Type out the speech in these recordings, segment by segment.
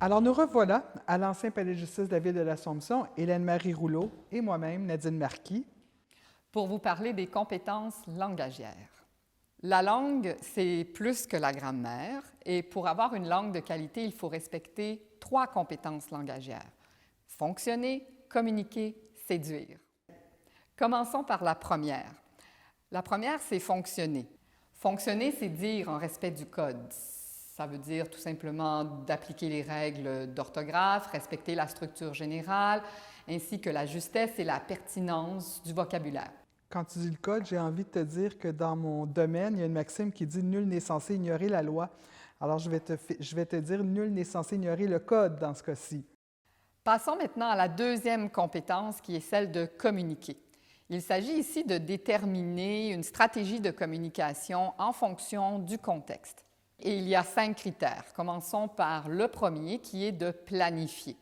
Alors, nous revoilà à l'ancien palais de justice de la ville de l'Assomption, Hélène-Marie Rouleau et moi-même, Nadine Marquis. Pour vous parler des compétences langagières. La langue, c'est plus que la grammaire, et pour avoir une langue de qualité, il faut respecter 3 compétences langagières. Fonctionner, communiquer, séduire. Commençons par la première. La première, c'est fonctionner. Fonctionner, c'est dire en respect du code. Ça veut dire tout simplement d'appliquer les règles d'orthographe, respecter la structure générale, ainsi que la justesse et la pertinence du vocabulaire. Quand tu dis le code, j'ai envie de te dire que dans mon domaine, il y a une maxime qui dit « Nul n'est censé ignorer la loi ». Alors, je vais te dire « Nul n'est censé ignorer le code » dans ce cas-ci. Passons maintenant à la deuxième compétence qui est celle de communiquer. Il s'agit ici de déterminer une stratégie de communication en fonction du contexte. Et il y a 5 critères. Commençons par le premier qui est de planifier.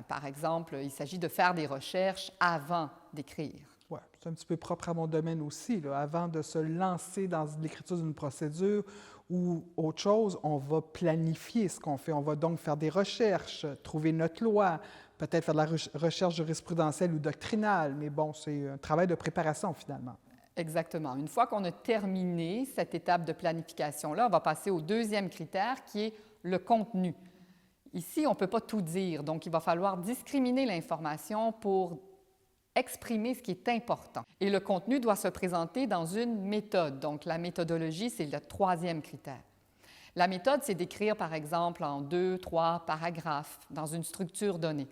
Par exemple, il s'agit de faire des recherches avant d'écrire. Ouais, c'est un petit peu propre à mon domaine aussi, là. Avant de se lancer dans l'écriture d'une procédure ou autre chose, on va planifier ce qu'on fait. On va donc faire des recherches, trouver notre loi, peut-être faire de la recherche jurisprudentielle ou doctrinale, mais bon, c'est un travail de préparation finalement. Exactement. Une fois qu'on a terminé cette étape de planification-là, on va passer au deuxième critère qui est le contenu. Ici, on ne peut pas tout dire, donc il va falloir discriminer l'information pour exprimer ce qui est important. Et le contenu doit se présenter dans une méthode. Donc, la méthodologie, c'est le troisième critère. La méthode, c'est d'écrire, par exemple, en 2, 3 paragraphes dans une structure donnée.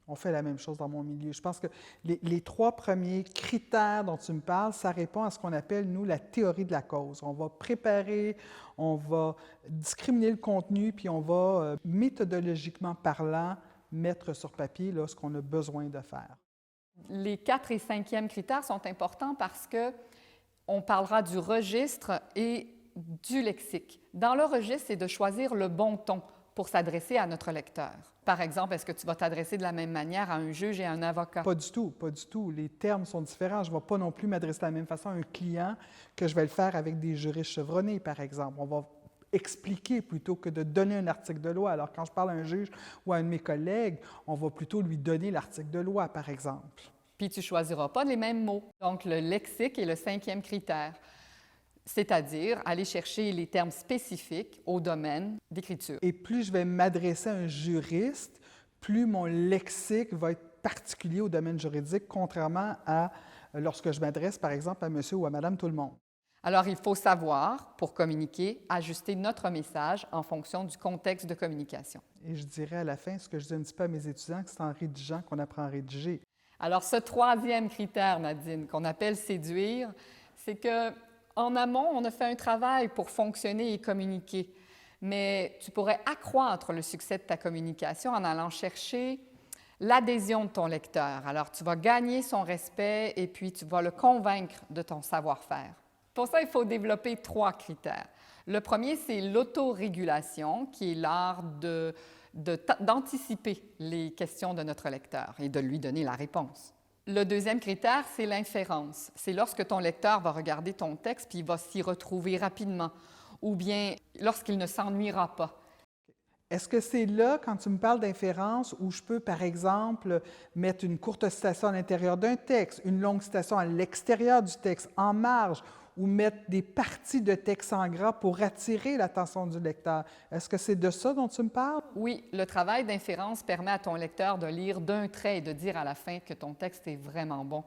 On fait la même chose dans mon milieu. Je pense que les 3 premiers critères dont tu me parles, ça répond à ce qu'on appelle, nous, la théorie de la cause. On va préparer, on va discriminer le contenu, puis on va, méthodologiquement parlant, mettre sur papier là, ce qu'on a besoin de faire. Les 4 et 5e critères sont importants parce qu'on parlera du registre et du lexique. Dans le registre, c'est de choisir le bon ton pour s'adresser à notre lecteur. Par exemple, est-ce que tu vas t'adresser de la même manière à un juge et à un avocat? Pas du tout, pas du tout. Les termes sont différents. Je ne vais pas non plus m'adresser de la même façon à un client que je vais le faire avec des juristes chevronnés, par exemple. On va expliquer plutôt que de donner un article de loi. Alors, quand je parle à un juge ou à un de mes collègues, on va plutôt lui donner l'article de loi, par exemple. Puis tu ne choisiras pas les mêmes mots. Donc, le lexique est le 5e critère, c'est-à-dire aller chercher les termes spécifiques au domaine d'écriture. Et plus je vais m'adresser à un juriste, plus mon lexique va être particulier au domaine juridique, contrairement à lorsque je m'adresse, par exemple, à monsieur ou à madame tout le monde. Alors, il faut savoir, pour communiquer, ajuster notre message en fonction du contexte de communication. Et je dirais à la fin, ce que je dis un petit peu à mes étudiants, que c'est en rédigeant qu'on apprend à rédiger. Alors, ce 3e critère, Nadine, qu'on appelle séduire, c'est qu'en amont, on a fait un travail pour fonctionner et communiquer. Mais tu pourrais accroître le succès de ta communication en allant chercher l'adhésion de ton lecteur. Alors, tu vas gagner son respect et puis tu vas le convaincre de ton savoir-faire. Pour ça, il faut développer 3 critères. Le premier, c'est l'autorégulation, qui est l'art d'anticiper les questions de notre lecteur et de lui donner la réponse. Le deuxième critère, c'est l'inférence. C'est lorsque ton lecteur va regarder ton texte puis il va s'y retrouver rapidement, ou bien lorsqu'il ne s'ennuiera pas. Est-ce que c'est là, quand tu me parles d'inférence, où je peux, par exemple, mettre une courte citation à l'intérieur d'un texte, une longue citation à l'extérieur du texte, en marge, ou mettre des parties de texte en gras pour attirer l'attention du lecteur? Est-ce que c'est de ça dont tu me parles? Oui, le travail d'inférence permet à ton lecteur de lire d'un trait et de dire à la fin que ton texte est vraiment bon.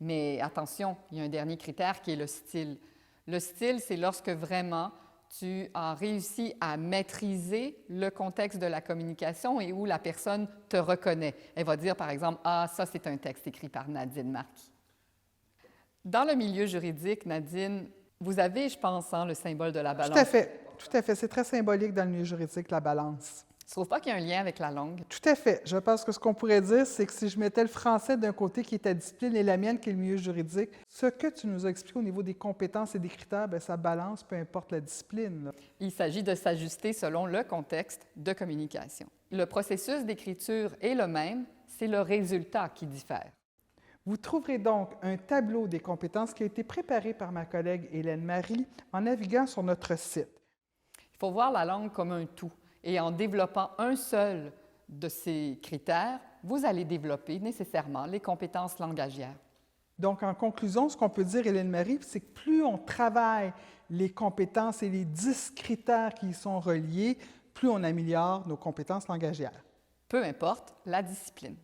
Mais attention, il y a un dernier critère qui est le style. Le style, c'est lorsque vraiment tu as réussi à maîtriser le contexte de la communication et où la personne te reconnaît. Elle va dire, par exemple, « Ah, ça, c'est un texte écrit par Nadine Marquis. » Dans le milieu juridique, Nadine, vous avez, je pense, le symbole de la balance. Tout à fait. Tout à fait. C'est très symbolique dans le milieu juridique, la balance. Tu ne trouves pas qu'il y a un lien avec la langue? Tout à fait. Je pense que ce qu'on pourrait dire, c'est que si je mettais le français d'un côté qui est ta discipline et la mienne qui est le milieu juridique, ce que tu nous as expliqué au niveau des compétences et des critères, bien, ça balance, peu importe la discipline, là. Il s'agit de s'ajuster selon le contexte de communication. Le processus d'écriture est le même, c'est le résultat qui diffère. Vous trouverez donc un tableau des compétences qui a été préparé par ma collègue Hélène-Marie en naviguant sur notre site. Il faut voir la langue comme un tout. Et en développant un seul de ces critères, vous allez développer nécessairement les compétences langagières. Donc, en conclusion, ce qu'on peut dire, Hélène-Marie, c'est que plus on travaille les compétences et les 10 critères qui y sont reliés, plus on améliore nos compétences langagières. Peu importe la discipline.